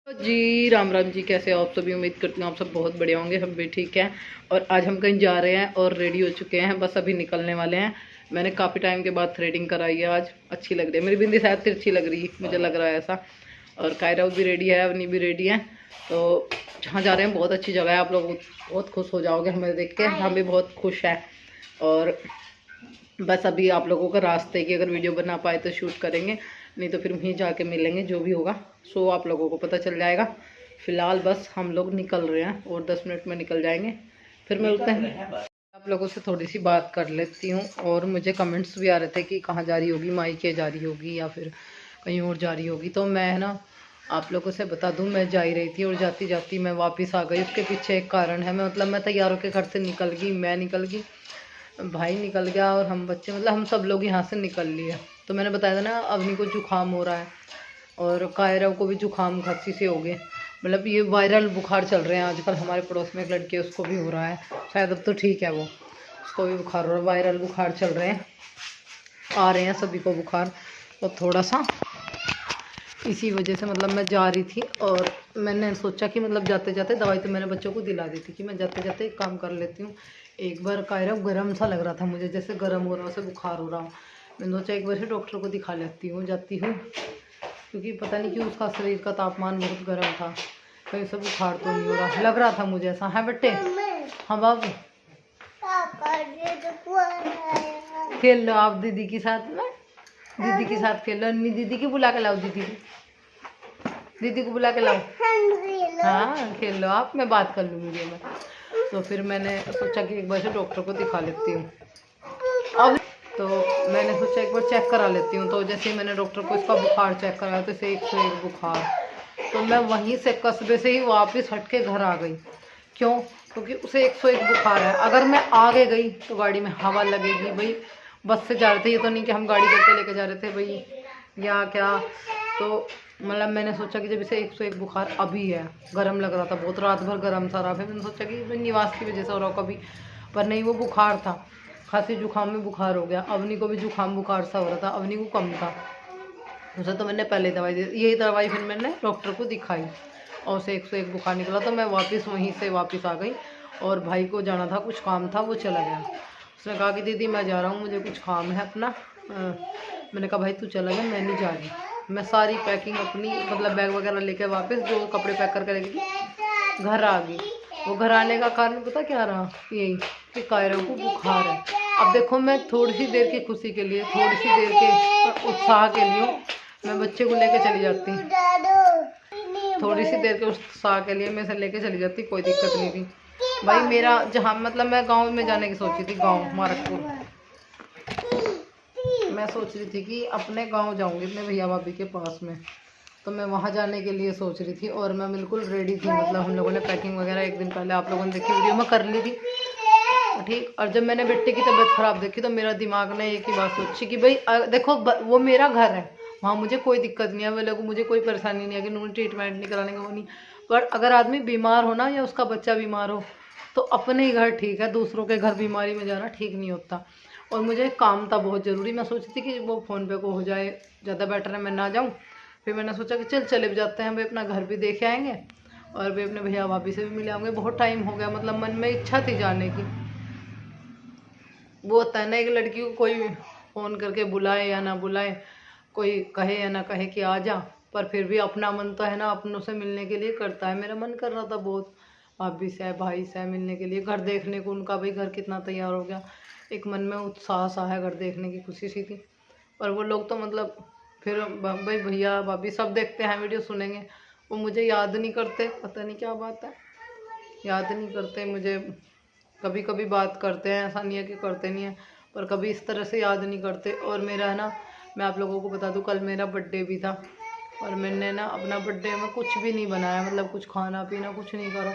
जी राम राम जी, कैसे हो आप सभी। उम्मीद करती हूँ आप सब बहुत बढ़िया होंगे, हम भी ठीक हैं। और आज हम कहीं जा रहे हैं और रेडी हो चुके हैं, बस अभी निकलने वाले हैं। मैंने काफ़ी टाइम के बाद थ्रेडिंग कराई है, आज अच्छी लग रही है। मेरी बिंदी शायद तिरछी लग रही है, मुझे लग रहा है ऐसा। और कायरा भी रेडी है, अवनी भी रेडी है। तो जहाँ जा रहे हैं बहुत अच्छी जगह है, आप लोग बहुत खुश हो जाओगे हमें देख के, हम भी बहुत खुश हैं। और बस अभी आप लोगों का रास्ते की अगर वीडियो बना पाए तो शूट करेंगे, नहीं तो फिर वहीं जाके मिलेंगे, जो भी होगा सो आप लोगों को पता चल जाएगा। फिलहाल बस हम लोग निकल रहे हैं और 10 मिनट में निकल जाएंगे, फिर मिलते हैं। आप लोगों से थोड़ी सी बात कर लेती हूँ। और मुझे कमेंट्स भी आ रहे थे कि कहाँ जा रही होगी, मायके जा रही होगी या फिर कहीं और जा रही होगी। तो मैं ना आप लोगों से बता दूं, मैं जा ही रही थी और जाती जाती मैं वापस आ गई। उसके पीछे एक कारण है। मैं तैयार होकर घर से निकल गई, मैं निकल गई, भाई निकल गया और हम बच्चे हम सब लोग यहाँ से निकल लिए। तो मैंने बताया था ना, अवनी को जुकाम हो रहा है और कायरा को भी जुकाम खांसी से हो गए। ये वायरल बुखार चल रहे हैं आजकल। हमारे पड़ोस में एक लड़की है, उसको भी हो रहा है, शायद अब तो ठीक है वो, उसको भी बुखार हो रहा है। वायरल बुखार चल रहे हैं, आ रहे हैं सभी को बुखार। तो थोड़ा सा इसी वजह से मैं जा रही थी। और मैंने सोचा कि जाते जाते दवाई तो मैंने बच्चों को दिला दी थी कि मैं जाते जाते एक काम कर लेती हूँ। एक बार कायरा गर्म सा लग रहा था मुझे, जैसे गर्म हो रहा हो, उसे बुखार हो रहा हो। मैंने सोचा एक बार से डॉक्टर को दिखा लेती हूँ, जाती हूँ, क्योंकि पता नहीं क्यों उसका शरीर का तापमान बहुत गर्म था, कहीं से बुखार तो नहीं हो रहा, लग रहा था मुझे ऐसा। है बेटे? हाँ बाबू, खेल लो आप दीदी के साथ में, दीदी के साथ खेल लो। अन्नी दीदी की बुला के लाओ, दीदी को बुला के लाओ। हाँ खेल लो आप, मैं बात कर लूँगी मैं। तो फिर मैंने सोचा कि एक बार से डॉक्टर को दिखा लेती हूँ। अब तो मैंने सोचा एक बार चेक करा लेती हूँ। तो जैसे ही मैंने डॉक्टर को इसका बुखार चेक कराया तो इसे 101 बुखार। तो मैं वहीं से कस्बे से ही वापस हट के घर आ गई। क्यों? क्योंकि उसे 101 बुखार है। अगर मैं आगे गई तो गाड़ी में हवा लगेगी। भाई बस से जा रहे थे, ये तो नहीं कि हम गाड़ी करके लेके जा रहे थे भाई या क्या। तो मैंने सोचा कि जब इसे 101 बुखार अभी है, गर्म लग रहा था बहुत, रात भर गर्म सा रहा। फिर मैंने सोचा कि निवास की वजह से हो रहा कभी, पर नहीं, वो बुखार था, खांसी जुकाम में बुखार हो गया। अवनी को भी जुकाम बुखार सा हो रहा था, अवनी को कम था। उसे तो मैंने पहले दवाई दी, यही दवाई फिर मैंने डॉक्टर को दिखाई और उसे 101 बुखार निकला। तो मैं वापस वहीं से वापस आ गई। और भाई को जाना था, कुछ काम था, वो चला गया। उसने कहा कि दीदी मैं जा रहा हूँ, मुझे कुछ काम है अपना। मैंने कहा भाई तू चला गया, मैं नहीं जा रही। मैं सारी पैकिंग अपनी बैग वगैरह लेके वापस जो कपड़े पैक करके लेके घर आ गई। वो घर आने का कारण पता क्या रहा? यही कि कायरा को बुखार है। अब देखो, मैं थोड़ी सी देर की खुशी के लिए, थोड़ी सी देर के उत्साह के लिए मैं बच्चे को लेके चली जाती। थोड़ी सी देर के उत्साह के लिए मैं इसे लेके चली जाती, कोई दिक्कत नहीं थी भाई। मेरा जहाँ मैं गांव में जाने की सोची थी, गांव मारकपुर। मैं सोच रही थी कि अपने गांव जाऊंगी, अपने भैया भाभी के पास में। तो मैं वहाँ जाने के लिए सोच रही थी और मैं बिल्कुल रेडी थी। हम लोगों ने पैकिंग वगैरह एक दिन पहले आप लोगों ने देखी वीडियो में कर ली थी, ठीक। और जब मैंने बेटे की तबीयत ख़राब देखी तो मेरा दिमाग ने एक ही बात सोची कि भाई देखो वो मेरा घर है, वहाँ मुझे कोई दिक्कत नहीं है, वो लोग मुझे कोई परेशानी नहीं है कि उन्होंने ट्रीटमेंट नहीं कराने का, वो नहीं। पर अगर आदमी बीमार हो ना, या उसका बच्चा बीमार हो, तो अपने ही घर ठीक है, दूसरों के घर बीमारी में जाना ठीक नहीं होता। और मुझे काम था बहुत ज़रूरी, मैं सोची थी कि वो फ़ोन पे को हो जाए, ज़्यादा बेटर है मैं ना जाऊँ। फिर मैंने सोचा कि चले भी जाते हैं, भाई अपना घर भी देख आएंगे और भाई अपने भैया भाभी से भी मिले आएंगे। बहुत टाइम हो गया, मन में इच्छा थी जाने की। वो होता है ना, एक लड़की को कोई फ़ोन करके बुलाए या ना बुलाए, कोई कहे या ना कहे कि आ जा, पर फिर भी अपना मन तो है ना, अपनों से मिलने के लिए करता है। मेरा मन कर रहा था बहुत भाभी से, भाई से मिलने के लिए, घर देखने को उनका, भाई घर कितना तैयार हो गया। एक मन में उत्साह सा है, घर देखने की खुशी सी थी। पर वो लोग तो फिर भाई भैया भाभी सब देखते हैं वीडियो, सुनेंगे, वो मुझे याद नहीं करते, पता नहीं क्या बात है, याद नहीं करते मुझे। कभी कभी बात करते हैं, ऐसा नहीं है कि करते नहीं है, पर कभी इस तरह से याद नहीं करते। और मेरा है ना, मैं आप लोगों को बता दूं, कल मेरा बर्थडे भी था और मैंने ना अपना बर्थडे में कुछ भी नहीं बनाया, कुछ खाना पीना कुछ नहीं करा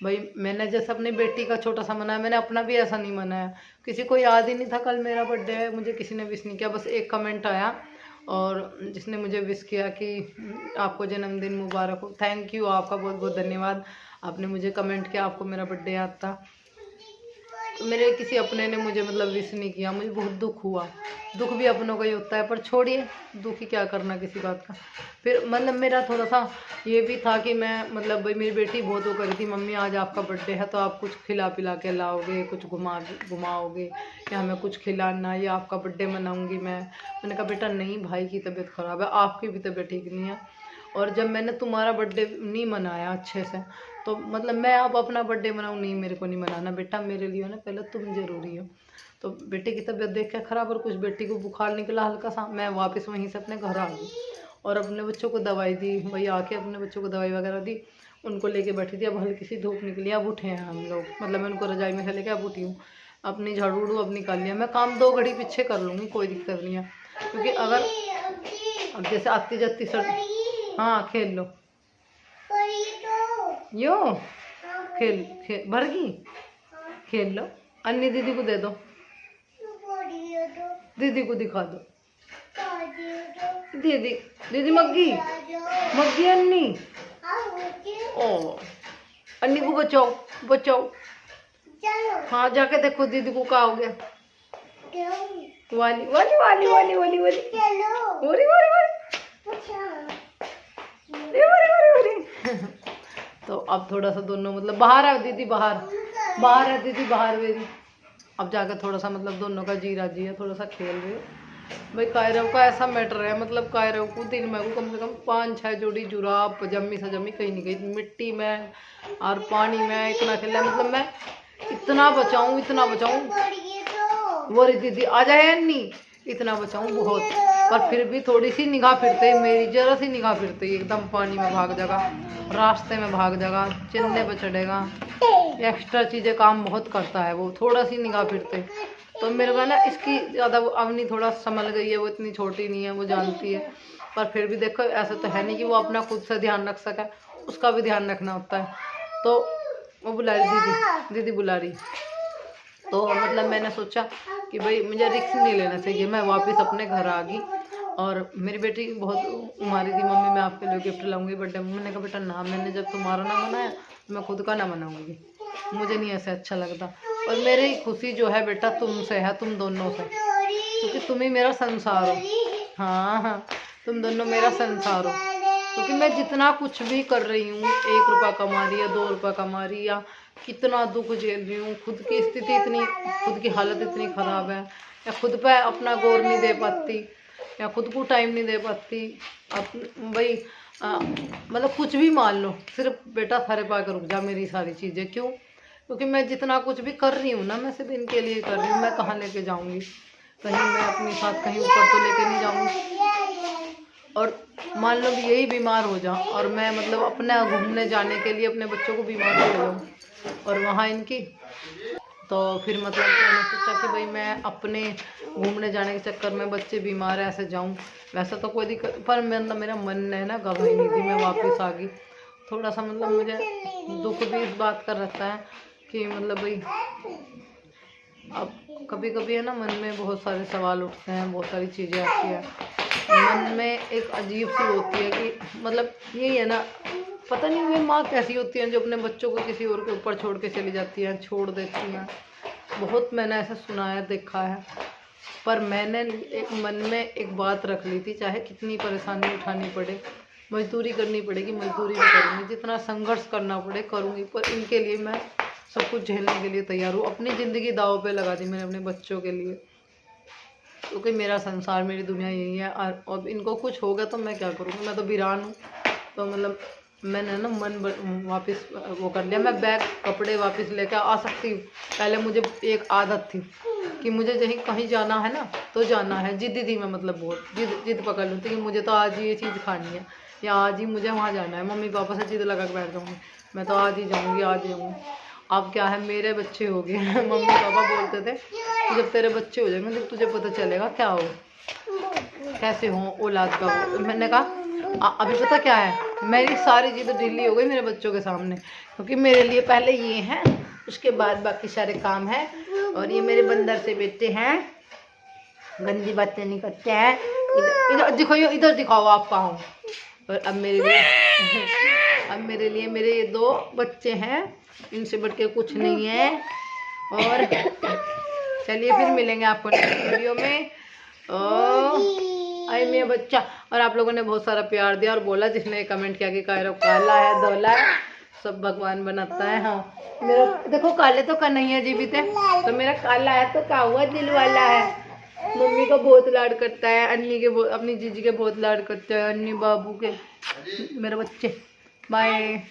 भाई। मैंने जैसे अपनी बेटी का छोटा सा मनाया, मैंने अपना भी ऐसा नहीं मनाया। किसी को याद ही नहीं था कल मेरा बर्थडे है, मुझे किसी ने विश नहीं किया। बस एक कमेंट आया और जिसने मुझे विश किया कि आपको जन्मदिन मुबारक हो। थैंक यू, आपका बहुत बहुत धन्यवाद, आपने मुझे कमेंट किया, आपको मेरा बर्थडे याद था। तो मेरे किसी अपने ने मुझे मतलब विश नहीं किया, मुझे बहुत दुख हुआ। दुख भी अपनों का ही होता है, पर छोड़िए, दुख ही क्या करना किसी बात का। फिर मतलब मेरा थोड़ा सा ये भी था कि मैं मतलब भाई मेरी बेटी बहुत वो करी थी, मम्मी आज आपका बर्थडे है तो आप कुछ खिला पिला के लाओगे, कुछ घुमाओगे या हमें कुछ खिलाना, या आपका बर्थडे मनाऊंगी मैंने कहा बेटा नहीं, भाई की तबीयत ख़राब है, आपकी भी तबीयत ठीक नहीं है, और जब मैंने तुम्हारा बर्थडे नहीं मनाया अच्छे से तो मतलब मैं अब अपना बर्थडे मनाऊँ, नहीं मेरे को नहीं मनाना बेटा, मेरे लिए ना पहले तुम ज़रूरी हो। तो बेटे की तबीयत देख के ख़राब, और कुछ बेटी को बुखार निकला हल्का सा, मैं वापस वहीं से अपने घर आ गई और अपने बच्चों को दवाई दी, वही आके अपने बच्चों को दवाई वगैरह दी, उनको लेके बैठी थी। अब हल्की सी धूप निकली, अब उठे हैं हम लोग, मतलब मैं उनको रजाई में से लेके अब उठी हूँ, अपनी झाड़ू उड़ू अब निकाल लिया। मैं काम 2 घड़ी पीछे कर लूँगी, कोई दिक्कत नहीं है, क्योंकि अगर अब जैसे आती जाती सर्दी, हाँ खेल लो यो, खेल भर गई, खेल लो, अन्नी दीदी को दे दो, दीदी को दिखा दो, दीदी दीदी मग्गी मग्गी अन्नी, ओ अन्नी को बचाओ बचाओ, हाँ जाके देखो दीदी को क्या हो गया, वाली वाली वाली वाली वाली वाली वाली वाली। तो अब थोड़ा सा दोनों मतलब बाहर है दीदी, बाहर है दीदी, बाहर मेरी, अब जाकर थोड़ा सा मतलब दोनों का जी राजी है, थोड़ा सा खेल रहे हो भाई। कायरव का ऐसा मैटर है, मतलब कायरव को दिन में को कम से कम 5-6 जोड़ी जुराब पजामी सजामी कहीं नहीं गई, मिट्टी में और पानी में इतना खेला, मतलब मैं इतना बचाऊं वो दीदी आ जाए अन्नी, इतना बचाऊं बहुत, पर फिर भी थोड़ी सी निगाह फिरते, मेरी जरा सी निगाह फिरते एकदम पानी में भाग जाएगा, रास्ते में भाग जाएगा, चिन्ने पर चढ़ेगा, एक्स्ट्रा चीज़ें काम बहुत करता है वो, थोड़ा सी निगाह फिरते। तो मेरे को ना इसकी ज़्यादा अवनी थोड़ा संभल गई है, वो इतनी छोटी नहीं है, वो जानती है, पर फिर भी देखो ऐसा तो है नहीं कि वो अपना खुद से ध्यान रख सके, उसका भी ध्यान रखना होता है। तो वो बुला रही दीदी बुला रही, तो मतलब मैंने सोचा कि भाई मुझे रिस्क नहीं लेना चाहिए, मैं वापस अपने घर आ गई। और मेरी बेटी बहुत उमारी थी, मम्मी मैं आपके लिए गिफ्ट लाऊंगी बर्थडे में, मैंने कहा बेटा ना, मैंने जब तुम्हारा ना मनाया तो मैं खुद का ना मनाऊंगी, मुझे नहीं ऐसे अच्छा लगता, और मेरी खुशी जो है बेटा तुमसे है, तुम दोनों से, क्योंकि तुम ही मेरा संसार हो, हाँ तुम दोनों मेरा संसार हो, क्योंकि मैं जितना कुछ भी कर रही हूँ, 1 रुपया कमा रही या 2 रुपया कमा रही या कितना दुख झेल रही हूँ, खुद की स्थिति इतनी, खुद की हालत इतनी ख़राब है, या खुद पे अपना गौर नहीं दे पाती, या खुद को टाइम नहीं दे पाती, भाई मतलब कुछ भी मान लो, सिर्फ बेटा थारे पा कर रुक जा मेरी सारी चीज़ें, क्यों? क्योंकि मैं जितना कुछ भी कर रही हूँ ना, मैं सिर्फ इनके लिए कर रही हूँ, मैं कहाँ लेके जाऊँगी, कहीं मैं अपने साथ कहीं ऊपर तो लेके नहीं जाऊँगी, और मान लो कि यही बीमार हो जाऊँ और मैं मतलब अपना घूमने जाने के लिए अपने बच्चों को बीमार हो जाऊँ और वहाँ इनकी, तो फिर मतलब मैंने सोचा कि भाई मैं अपने घूमने जाने के चक्कर में बच्चे बीमार है ऐसे जाऊं, वैसा तो कोई दिक्कत, पर मेरा मन है ना गवाही नहीं थी, मैं वापस आ गई। थोड़ा सा मतलब मुझे दुख भी इस बात का रहता है कि मतलब भाई अब कभी कभी है ना मन में बहुत सारे सवाल उठते हैं, बहुत सारी चीज़ें आती है मन में, एक अजीब सी होती है कि मतलब यही है ना, पता नहीं वे माँ कैसी होती हैं जो अपने बच्चों को किसी और के ऊपर छोड़ के चली जाती हैं, छोड़ देती हैं, बहुत मैंने ऐसा सुना है, देखा है। पर मैंने एक मन में एक बात रख ली थी, चाहे कितनी परेशानी उठानी पड़े, मजदूरी करनी पड़ेगी, मजदूरी भी करूँगी, जितना संघर्ष करना पड़े करूँगी, पर इनके लिए मैं सब कुछ झेलने के लिए तैयार हूँ। अपनी ज़िंदगी दाव पे लगा दी मैंने अपने बच्चों के लिए, क्योंकि मेरा संसार मेरी दुनिया यही है, और अब इनको कुछ होगा तो मैं क्या करूँगी, मैं तो वीरान हूँ। तो मतलब मैंने ना मन वापस वो कर लिया, मैं बैग कपड़े वापस लेकर आ सकती हूँ। पहले मुझे एक आदत थी कि मुझे कहीं जाना है ना तो जाना है, जिद्दी थी मैं, मतलब बहुत जिद पकड़ लूँ कि मुझे तो आज ही ये चीज़ खानी है या आज ही मुझे वहाँ जाना है, मम्मी पापा से जिद लगा के बैठ जाऊँगी, मैं तो आज ही जाऊँगी आज ही जाऊँगी। अब क्या है, मेरे बच्चे हो गए हैं, मम्मी पापा बोलते थे कि जब तेरे बच्चे हो जाएंगे जब तुझे पता चलेगा क्या हो, कैसे हो औलाद का हो। मैंने कहा अभी पता क्या है, मेरी सारी चीज़ें ढीली हो गई मेरे बच्चों के सामने, क्योंकि मेरे लिए पहले ये हैं, उसके बाद बाकी सारे काम हैं, और ये मेरे बंदर से बेटे हैं, गंदी बातें नहीं करते हैं। इधर दिखाओ, इधर दिखाओ आप कहाँ हो। और अब मेरे लिए मेरे ये 2 बच्चे हैं, इनसे बढ़ के कुछ नहीं है, और चलिए फिर मिलेंगे आपको नेक्स्ट वीडियो में। आई मेरा बच्चा। और आप लोगों ने बहुत सारा प्यार दिया और बोला, जिसने कमेंट किया कि कायरो काला है धोला है, सब भगवान बनाता है। हाँ मेरा देखो काले तो कन्हैया जीवित है, तो मेरा काला है तो का हुआ, दिल वाला है। मम्मी को बहुत लाड करता है, अन्नी के अपनी जीजी के बहुत लाड करता है, अन्नी बाबू के, मेरे बच्चे। बाय।